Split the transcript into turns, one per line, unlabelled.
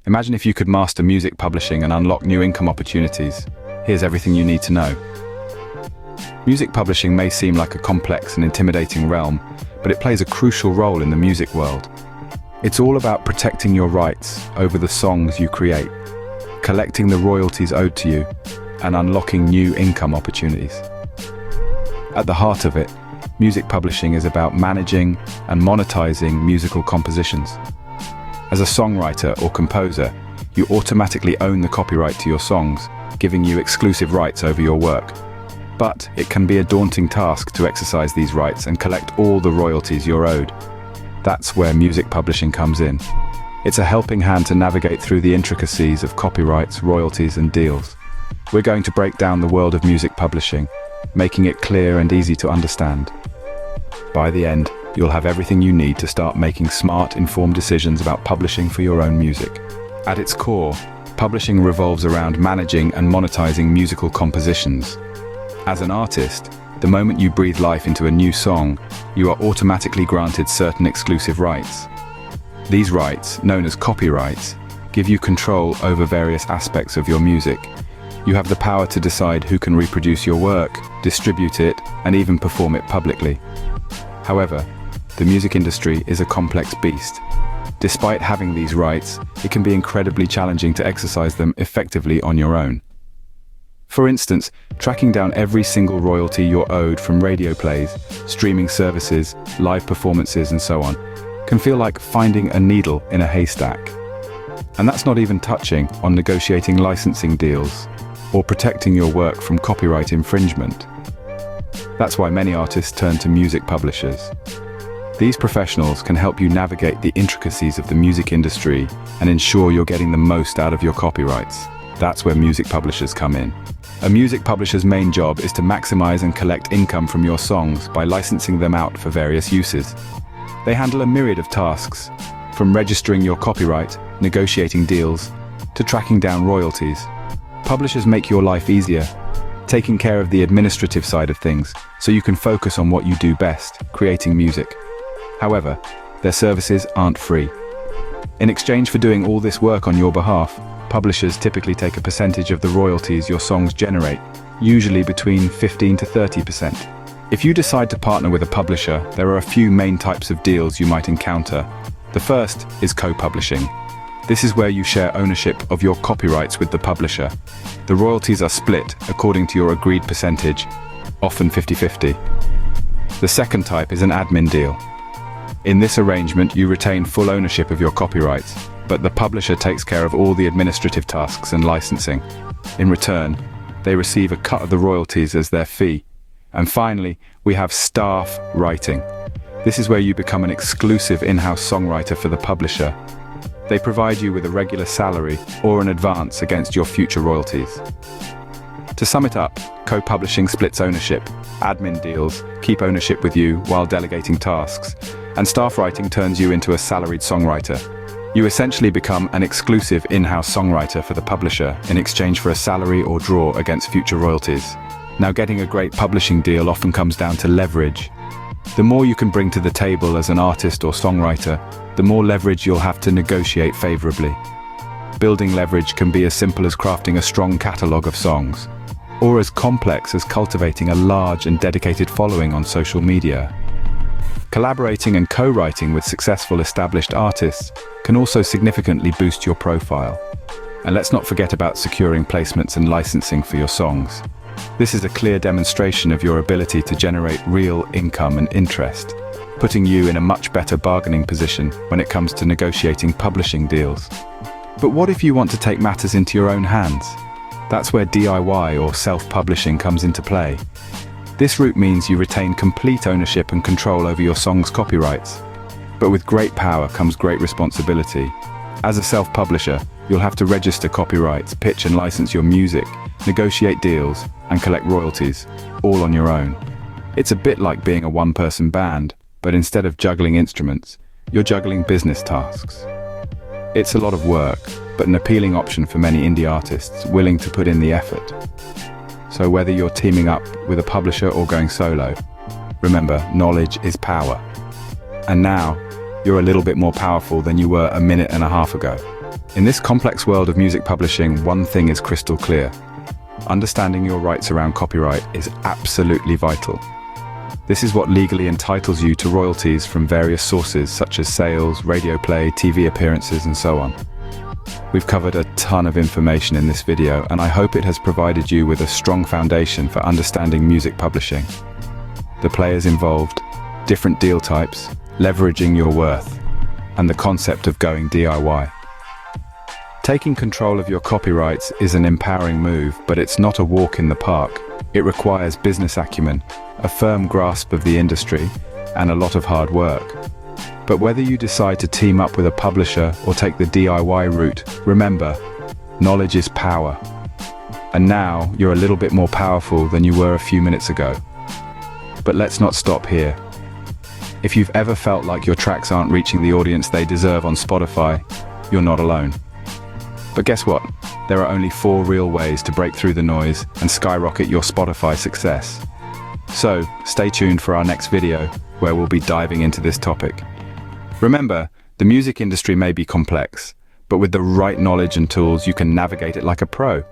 Imagine if you could master music publishing and unlock new income opportunities. Here's everything you need to know. Music publishing may seem like a complex and intimidating realm, but it plays a crucial role in the music world. It's all about protecting your rights over the songs you create, collecting the royalties owed to you, and unlocking new income opportunities. At the heart of it, music publishing is about managing and monetizing musical compositions. As a songwriter or composer, you automatically own the copyright to your songs, giving you exclusive rights over your work. But it can be a daunting task to exercise these rights and collect all the royalties you're owed. That's where music publishing comes in. It's a helping hand to navigate through the intricacies of copyrights, royalties, and deals. We're going to break down the world of music publishing, making it clear and easy to understand. By the end, you'll have everything you need to start making smart, informed decisions about publishing for your own music. At its core, publishing revolves around managing and monetizing musical compositions. As an artist, the moment you breathe life into a new song, you are automatically granted certain exclusive rights. These rights, known as copyrights, give you control over various aspects of your music. You have the power to decide who can reproduce your work, distribute it, and even perform it publicly. However, the music industry is a complex beast. Despite having these rights, it can be incredibly challenging to exercise them effectively on your own. For instance, tracking down every single royalty you're owed from radio plays, streaming services, live performances, and so on, can feel like finding a needle in a haystack. And that's not even touching on negotiating licensing deals or protecting your work from copyright infringement. That's why many artists turn to music publishers. These professionals can help you navigate the intricacies of the music industry and ensure you're getting the most out of your copyrights. That's where music publishers come in. A music publisher's main job is to maximize and collect income from your songs by licensing them out for various uses. They handle a myriad of tasks, from registering your copyright, negotiating deals, to tracking down royalties. Publishers make your life easier, taking care of the administrative side of things, so you can focus on what you do best, creating music. However, their services aren't free. In exchange for doing all this work on your behalf, publishers typically take a percentage of the royalties your songs generate, usually between 15 to 30%. If you decide to partner with a publisher, there are a few main types of deals you might encounter. The first is co-publishing. This is where you share ownership of your copyrights with the publisher. The royalties are split according to your agreed percentage, often 50-50. The second type is an admin deal. In this arrangement, you retain full ownership of your copyrights, but the publisher takes care of all the administrative tasks and licensing. In return, they receive a cut of the royalties as their fee. And finally, we have staff writing. This is where you become an exclusive in-house songwriter for the publisher. They provide you with a regular salary or an advance against your future royalties. To sum it up, co-publishing splits ownership, admin deals keep ownership with you while delegating tasks, and staff writing turns you into a salaried songwriter. You essentially become an exclusive in-house songwriter for the publisher in exchange for a salary or draw against future royalties. Now, getting a great publishing deal often comes down to leverage. The more you can bring to the table as an artist or songwriter, the more leverage you'll have to negotiate favorably. Building leverage can be as simple as crafting a strong catalogue of songs, or as complex as cultivating a large and dedicated following on social media. Collaborating and co-writing with successful established artists can also significantly boost your profile. And let's not forget about securing placements and licensing for your songs. This is a clear demonstration of your ability to generate real income and interest, putting you in a much better bargaining position when it comes to negotiating publishing deals. But what if you want to take matters into your own hands? That's where DIY or self-publishing comes into play. This route means you retain complete ownership and control over your song's copyrights. But with great power comes great responsibility. As a self-publisher, you'll have to register copyrights, pitch and license your music, negotiate deals, and collect royalties, all on your own. It's a bit like being a one-person band, but instead of juggling instruments, you're juggling business tasks. It's a lot of work, but an appealing option for many indie artists willing to put in the effort. So whether you're teaming up with a publisher or going solo, remember, knowledge is power. And now, you're a little bit more powerful than you were a minute and a half ago. In this complex world of music publishing, one thing is crystal clear. Understanding your rights around copyright is absolutely vital. This is what legally entitles you to royalties from various sources such as sales, radio play, TV appearances, and so on. We've covered a ton of information in this video, and I hope it has provided you with a strong foundation for understanding music publishing. The players involved, different deal types, leveraging your worth, and the concept of going DIY. Taking control of your copyrights is an empowering move, but it's not a walk in the park. It requires business acumen, a firm grasp of the industry, and a lot of hard work. But whether you decide to team up with a publisher or take the DIY route, remember, knowledge is power. And now you're a little bit more powerful than you were a few minutes ago. But let's not stop here. If you've ever felt like your tracks aren't reaching the audience they deserve on Spotify, you're not alone. But guess what? There are only 4 real ways to break through the noise and skyrocket your Spotify success. So, stay tuned for our next video, where we'll be diving into this topic. Remember, the music industry may be complex, but with the right knowledge and tools, you can navigate it like a pro.